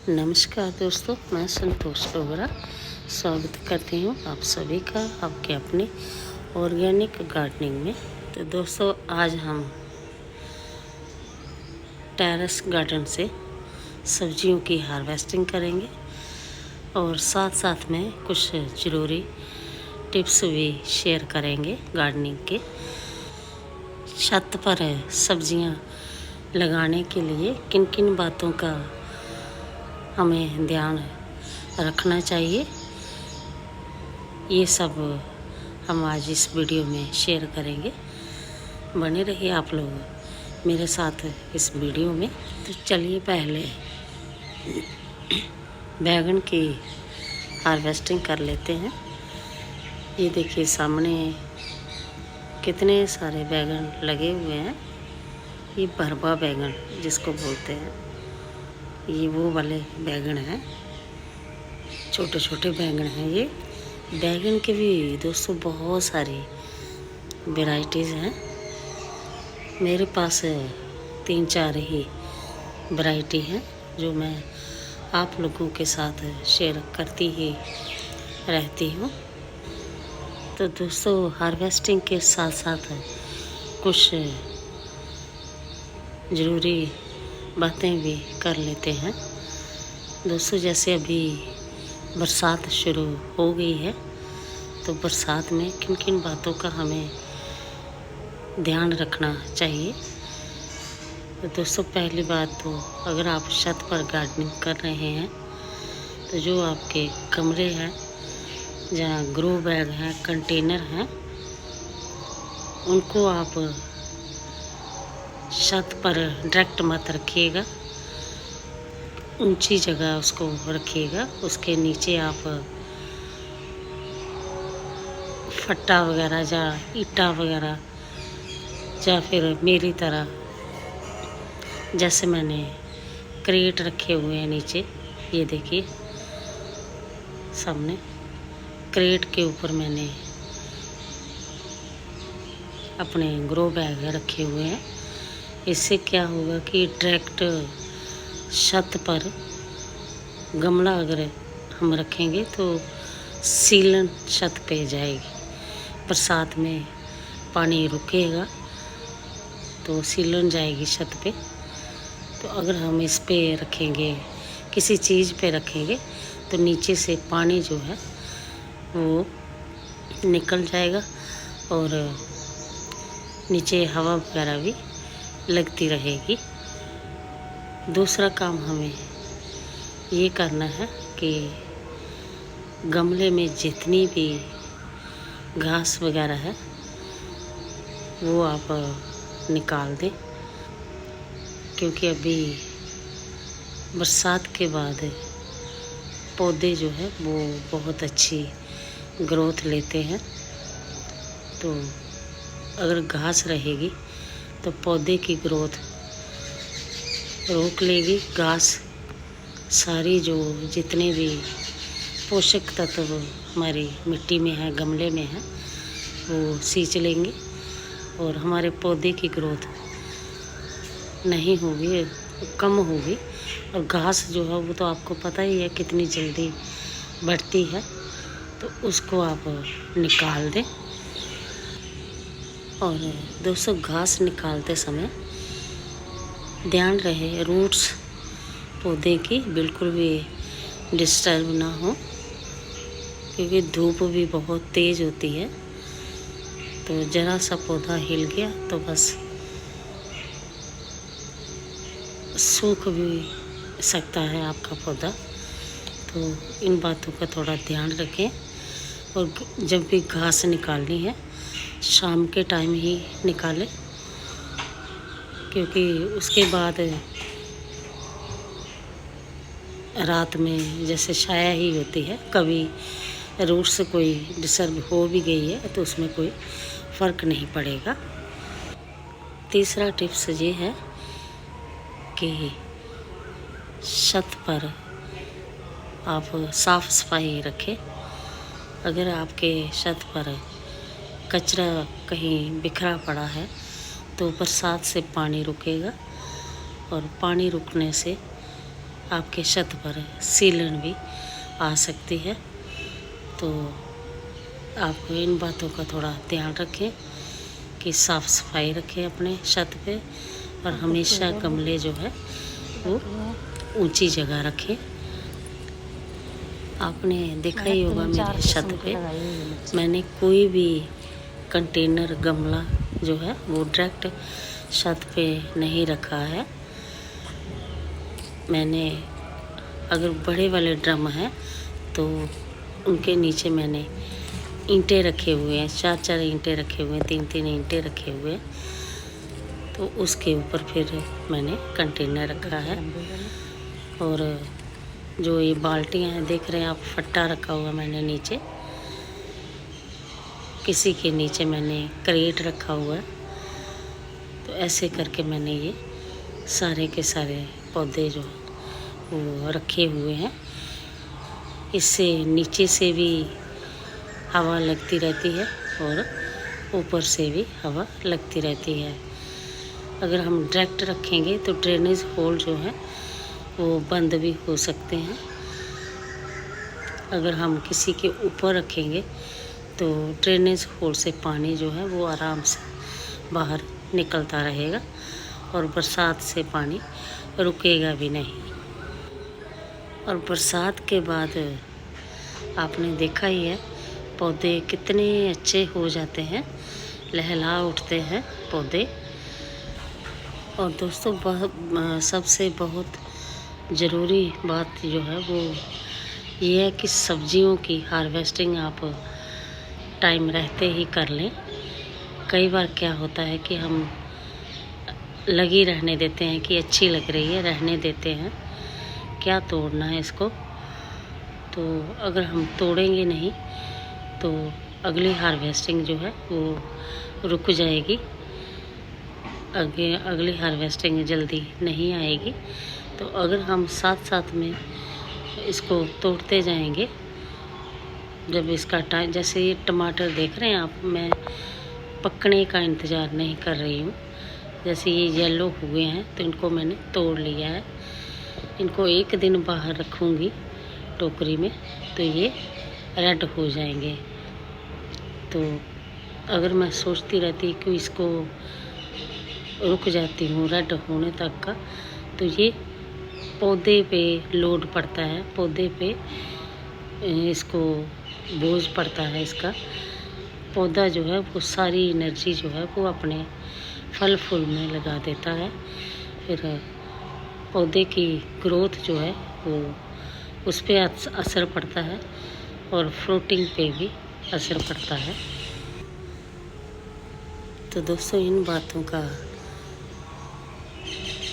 नमस्कार दोस्तों, मैं संतोष डोगरा स्वागत करती हूँ आप सभी का आपके अपने ऑर्गेनिक गार्डनिंग में। तो दोस्तों, आज हम टेरेस गार्डन से सब्जियों की हार्वेस्टिंग करेंगे और साथ साथ में कुछ ज़रूरी टिप्स भी शेयर करेंगे गार्डनिंग के। छत पर सब्जियाँ लगाने के लिए किन किन बातों का हमें ध्यान रखना चाहिए, ये सब हम आज इस वीडियो में शेयर करेंगे। बने रहिए आप लोग मेरे साथ इस वीडियो में। तो चलिए पहले बैगन की हार्वेस्टिंग कर लेते हैं। ये देखिए सामने कितने सारे बैगन लगे हुए हैं। ये भरवा बैगन जिसको बोलते हैं, ये वो वाले बैगन हैं, छोटे छोटे बैगन हैं। ये बैगन के भी दोस्तों बहुत सारी वैरायटीज़ हैं। मेरे पास 3-4 ही वैरायटी हैं जो मैं आप लोगों के साथ शेयर करती ही रहती हूँ। तो दोस्तों, हार्वेस्टिंग के साथ साथ कुछ ज़रूरी बातें भी कर लेते हैं। दोस्तों, जैसे अभी बरसात शुरू हो गई है, तो बरसात में किन किन बातों का हमें ध्यान रखना चाहिए। तो दोस्तों, पहली बात तो अगर आप छत पर गार्डनिंग कर रहे हैं तो जो आपके कमरे हैं, जहाँ ग्रो बैग हैं, कंटेनर हैं, उनको आप छत पर डायरेक्ट मत रखिएगा, ऊंची जगह उसको रखिएगा। उसके नीचे आप फट्टा वगैरह या ईटा वगैरह, या फिर मेरी तरह जैसे मैंने क्रेट रखे हुए हैं नीचे, ये देखिए सामने क्रेट के ऊपर मैंने अपने ग्रो बैग रखे हुए हैं। इससे क्या होगा कि डायरेक्ट छत पर गमला अगर हम रखेंगे तो सीलन छत पे जाएगी। बरसात में पानी रुकेगा तो सीलन जाएगी छत पे। तो अगर हम इस पे रखेंगे, किसी चीज़ पे रखेंगे, तो नीचे से पानी जो है वो निकल जाएगा और नीचे हवा वगैरह भी लगती रहेगी। दूसरा काम हमें ये करना है कि गमले में जितनी भी घास वगैरह है वो आप निकाल दें, क्योंकि अभी बरसात के बाद पौधे जो है वो बहुत अच्छी ग्रोथ लेते हैं। तो अगर घास रहेगी तो पौधे की ग्रोथ रोक लेगी। घास सारी जो जितने भी पोषक तत्व हमारी मिट्टी में है, गमले में है, वो सींच लेंगे और हमारे पौधे की ग्रोथ नहीं होगी, कम होगी। और घास जो है वो तो आपको पता ही है कितनी जल्दी बढ़ती है, तो उसको आप निकाल दें। और दोस्तों, घास निकालते समय ध्यान रहे रूट्स पौधे की बिल्कुल भी डिस्टर्ब ना हो, क्योंकि धूप भी बहुत तेज़ होती है। तो ज़रा सा पौधा हिल गया तो बस सूख भी सकता है आपका पौधा। तो इन बातों का थोड़ा ध्यान रखें। और जब भी घास निकालनी है शाम के टाइम ही निकालें, क्योंकि उसके बाद रात में जैसे छाया ही होती है। कभी रूट से कोई डिस्टर्ब हो भी गई है तो उसमें कोई फ़र्क नहीं पड़ेगा। तीसरा टिप्स ये है कि छत पर आप साफ़ सफाई रखें। अगर आपके छत पर कचरा कहीं बिखरा पड़ा है तो बरसात से पानी रुकेगा, और पानी रुकने से आपके छत पर सीलन भी आ सकती है। तो आपको इन बातों का थोड़ा ध्यान रखें कि साफ़ सफाई रखें अपने छत पे, और हमेशा गमले जो है वो ऊंची जगह रखें। आपने देखा ही होगा मेरे छत पे मैंने कोई भी कंटेनर गमला जो है वो डायरेक्ट छत पे नहीं रखा है। मैंने अगर बड़े वाले ड्रम हैं तो उनके नीचे मैंने ईंटें रखे हुए हैं, 4-4 ईंटें रखे हुए हैं, 3-3 ईंटें रखे हुए हैं। तो उसके ऊपर फिर मैंने कंटेनर रखा है। और जो ये बाल्टियाँ हैं देख रहे हैं आप, फट्टा रखा हुआ मैंने नीचे, किसी के नीचे मैंने क्रेट रखा हुआ है। तो ऐसे करके मैंने ये सारे के सारे पौधे जो वो रखे हुए हैं। इससे नीचे से भी हवा लगती रहती है और ऊपर से भी हवा लगती रहती है। अगर हम डायरेक्ट रखेंगे तो ड्रेनेज होल जो है वो बंद भी हो सकते हैं। अगर हम किसी के ऊपर रखेंगे तो ड्रेनेज होल से पानी जो है वो आराम से बाहर निकलता रहेगा और बरसात से पानी रुकेगा भी नहीं। और बरसात के बाद आपने देखा ही है पौधे कितने अच्छे हो जाते हैं, लहला उठते हैं पौधे। और दोस्तों सबसे बहुत ज़रूरी बात जो है वो ये है कि सब्जियों की हार्वेस्टिंग आप टाइम रहते ही कर लें। कई बार क्या होता है कि हम लगी रहने देते हैं कि अच्छी लग रही है, रहने देते हैं, क्या तोड़ना है इसको। तो अगर हम तोड़ेंगे नहीं तो अगली हार्वेस्टिंग जो है वो रुक जाएगी, अगली हार्वेस्टिंग जल्दी नहीं आएगी। तो अगर हम साथ साथ में इसको तोड़ते जाएंगे, जब इसका टाइम, जैसे ये टमाटर देख रहे हैं आप, मैं पकने का इंतज़ार नहीं कर रही हूँ। जैसे ये येलो हुए हैं तो इनको मैंने तोड़ लिया है। इनको एक दिन बाहर रखूँगी टोकरी में तो ये रेड हो जाएंगे। तो अगर मैं सोचती रहती कि इसको रुक जाती हूँ रेड होने तक का, तो ये पौधे पे लोड पड़ता है, पौधे पे इसको बोझ पड़ता है। इसका पौधा जो है वो सारी एनर्जी जो है वो अपने फल फूल में लगा देता है। फिर पौधे की ग्रोथ जो है वो उस पर असर पड़ता है और फ्रूटिंग पे भी असर पड़ता है। तो दोस्तों इन बातों का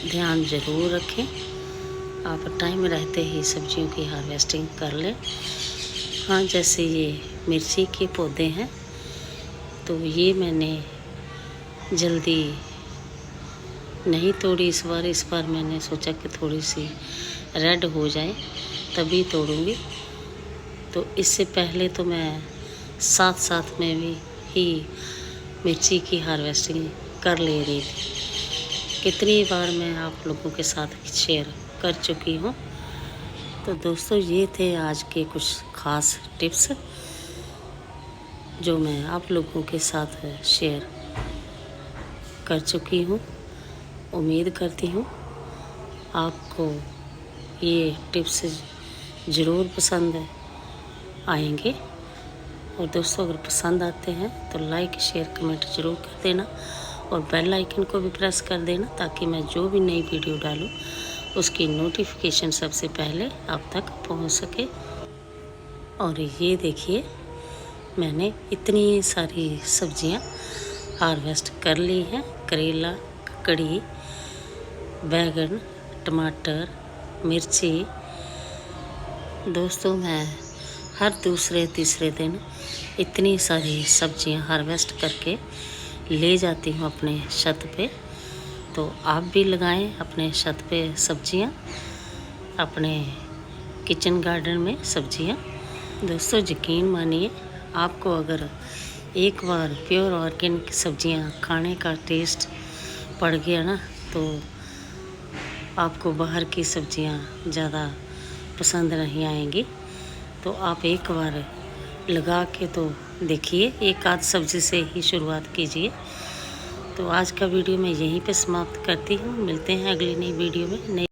ध्यान ज़रूर रखें। आप टाइम रहते ही सब्जियों की हार्वेस्टिंग कर लें। हाँ, जैसे ये मिर्ची के पौधे हैं तो ये मैंने जल्दी नहीं तोड़ी इस बार मैंने सोचा कि थोड़ी सी रेड हो जाए तभी तोड़ूंगी। तो इससे पहले तो मैं साथ में भी ही मिर्ची की हार्वेस्टिंग कर ले रही थी। कितनी बार मैं आप लोगों के साथ शेयर कर चुकी हूँ। तो दोस्तों ये थे आज के कुछ ख़ास टिप्स जो मैं आप लोगों के साथ शेयर कर चुकी हूँ। उम्मीद करती हूँ आपको ये टिप्स ज़रूर पसंद आएंगे। और दोस्तों अगर पसंद आते हैं तो लाइक शेयर कमेंट ज़रूर कर देना और बेल आइकन को भी प्रेस कर देना ताकि मैं जो भी नई वीडियो डालूँ उसकी नोटिफिकेशन सबसे पहले आप तक पहुंच सके। और ये देखिए मैंने इतनी सारी सब्जियां हार्वेस्ट कर ली हैं। करेला, ककड़ी, बैगन, टमाटर, मिर्ची। दोस्तों मैं हर दूसरे तीसरे दिन इतनी सारी सब्जियां हार्वेस्ट करके ले जाती हूं अपने छत पे। तो आप भी लगाएं अपने छत पे सब्जियां, अपने किचन गार्डन में सब्जियां। दोस्तों यकीन मानिए आपको अगर एक बार प्योर ऑर्गेनिक सब्जियां खाने का टेस्ट पड़ गया ना तो आपको बाहर की सब्जियां ज़्यादा पसंद नहीं आएंगी। तो आप एक बार लगा के तो देखिए, एक आध सब्ज़ी से ही शुरुआत कीजिए। तो आज का वीडियो मैं यहीं पे समाप्त करती हूँ। मिलते हैं अगली नई वीडियो में।